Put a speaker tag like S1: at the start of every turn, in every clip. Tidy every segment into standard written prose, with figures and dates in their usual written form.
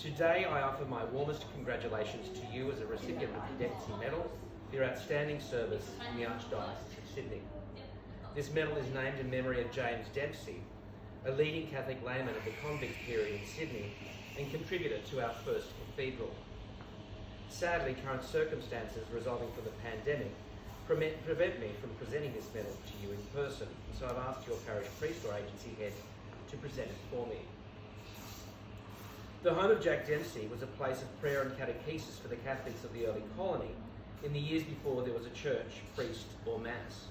S1: Today I offer my warmest congratulations to you as a recipient of the Dempsey Medal for your outstanding service in the Archdiocese of Sydney. This medal is named in memory of James Dempsey, a leading Catholic layman of the convict period in Sydney and contributor to our first cathedral. Sadly, current circumstances resulting from the pandemic prevent me from presenting this medal to you in person, so I've asked your parish priest or agency head to present it for me. The home of Jack Dempsey was a place of prayer and catechesis for the Catholics of the early colony in the years before there was a church, priest or mass.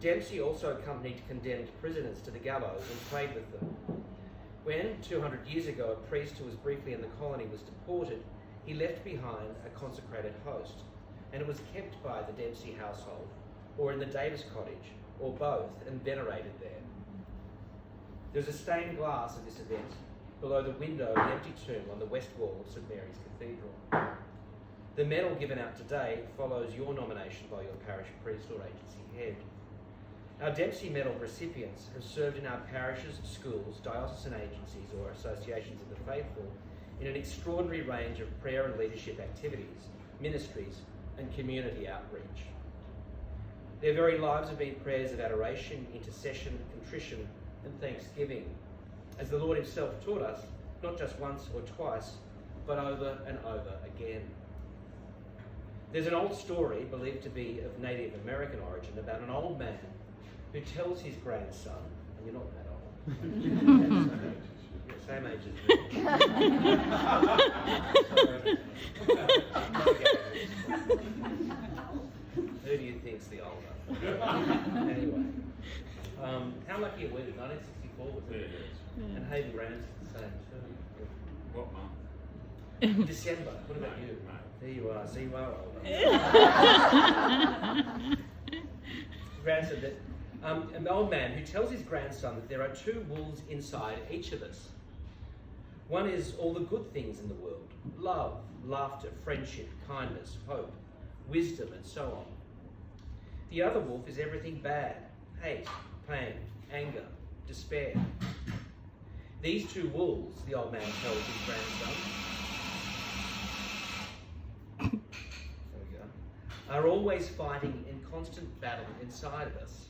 S1: Dempsey also accompanied condemned prisoners to the gallows and prayed with them. When, 200 years ago, a priest who was briefly in the colony was deported, he left behind a consecrated host, and it was kept by the Dempsey household, or in the Davis cottage, or both, and venerated there. There's a stained glass of this event below the window of the empty tomb on the west wall of St Mary's Cathedral. The medal given out today follows your nomination by your parish priest or agency head. Our Dempsey Medal recipients have served in our parishes, schools, diocesan agencies or associations of the faithful in an extraordinary range of prayer and leadership activities, ministries and community outreach. Their very lives have been prayers of adoration, intercession, contrition and thanksgiving, as the Lord himself taught us, not just once or twice, but over and over again. There's an old story, believed to be of Native American origin, about an old man who tells his grandson, and you're not that old, same age as me. Who do you think's the older? Anyway, how lucky are we? 1964 was it? Yeah. And Hayden Ramsey's the same too.
S2: What month?
S1: December. What about you? There you are. So you are older. Grandson, that an old man who tells his grandson that there are two wolves inside each of us. One is all the good things in the world: love, laughter, friendship, kindness, hope, wisdom, and so on. The other wolf is everything bad: hate, pain, anger, despair. These two wolves, the old man tells his grandson, are always fighting in constant battle inside of us.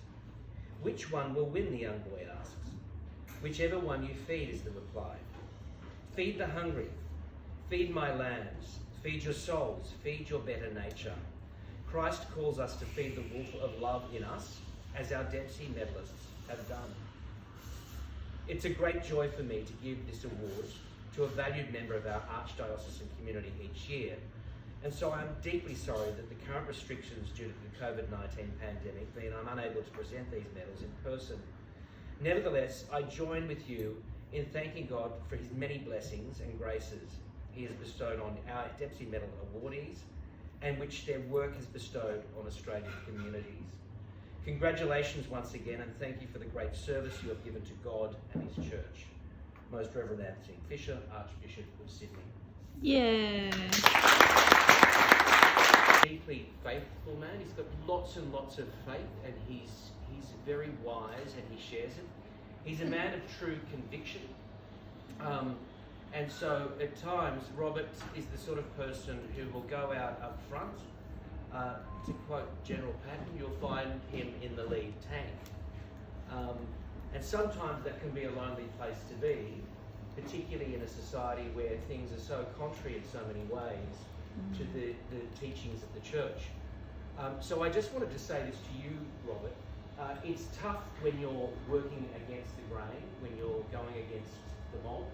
S1: Which one will win, the young boy asks. Whichever one you feed, is the reply. Feed the hungry, feed my lambs, feed your souls, feed your better nature. Christ calls us to feed the wolf of love in us, as our Dempsey medalists have done. It's a great joy for me to give this award to a valued member of our archdiocesan community each year, and so I'm deeply sorry that the current restrictions due to the COVID-19 pandemic mean I'm unable to present these medals in person. Nevertheless, I join with you in thanking God for his many blessings and graces he has bestowed on our Dempsey Medal awardees, and which their work has bestowed on Australian communities. Congratulations once again, and thank you for the great service you have given to God and his church. Most Reverend Anthony Fisher, Archbishop of Sydney.
S3: Yeah.
S1: Deeply faithful man. He's got lots and lots of faith, and he's very wise, and he shares it. He's a man of true conviction. And so at times, Robert is the sort of person who will go out up front. To quote General Patton, you'll find him in the lead tank. And sometimes that can be a lonely place to be, particularly in a society where things are so contrary in so many ways to the teachings of the church. So I just wanted to say this to you, Robert. It's tough when you're working against the grain, when you're going against the mob,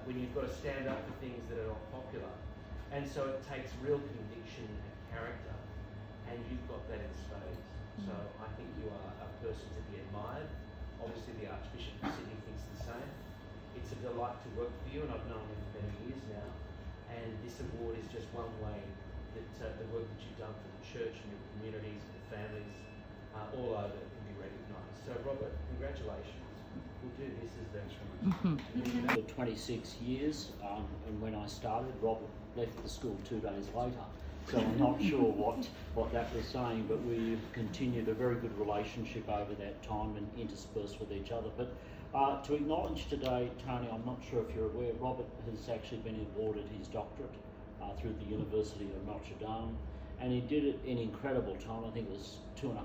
S1: when you've got to stand up for things that are not popular. And so it takes real conviction and character, and you've got that in spades. So I think you are a person to be admired. Obviously the Archbishop of Sydney thinks the same. It's a delight to work for you, and I've known you for many years now. And this award is just one way that the work that you've done for the church and your communities and the families all over can be recognised. So Robert, congratulations. We'll do this as the...
S4: For 26 years, and when I started, Robert left the school 2 days later.
S3: so I'm not sure what that was saying, but we've continued a very good relationship over that time and interspersed with each other. But to acknowledge today, Tony, I'm not sure if you're aware, Robert has actually been awarded his doctorate through the University of Notre Dame, and he did it in incredible time. I think it was 2.5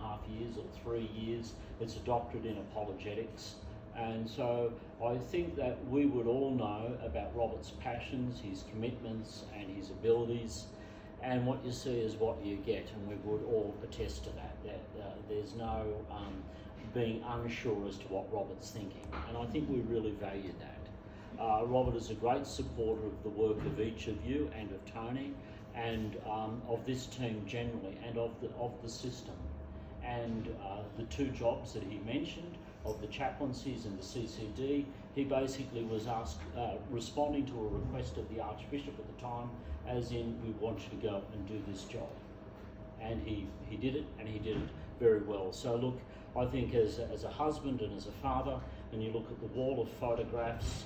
S3: years or 3 years. It's a doctorate in apologetics. And so I think that we would all know about Robert's passions, his commitments and his abilities, and what you see is what you get, and we would all attest to that, there's no being unsure as to what Robert's thinking, and I think we really value that. Robert is a great supporter of the work of each of you and of Tony, and of this team generally, and of the system. And the two jobs that he mentioned, of the chaplaincies and the CCD, he basically was asked, responding to a request of the Archbishop at the time, as in, we want you to go and do this job. And he did it, and he did it very well. So look, I think as a husband and as a father, and you look at the wall of photographs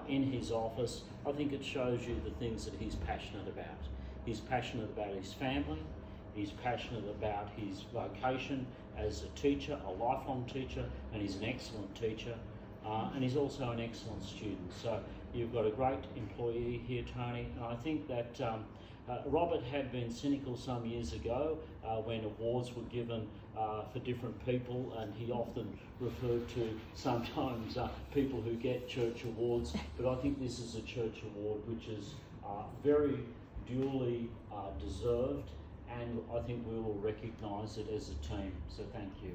S3: in his office, I think it shows you the things that he's passionate about. He's passionate about his family, he's passionate about his vocation as a teacher, a lifelong teacher, and he's an excellent teacher, and he's also an excellent student. So you've got a great employee here, Tony, and I think that Robert had been cynical some years ago when awards were given for different people, and he often referred to sometimes people who get church awards, but I think this is a church award which is very duly deserved, and I think we will recognise it as a team. So thank you.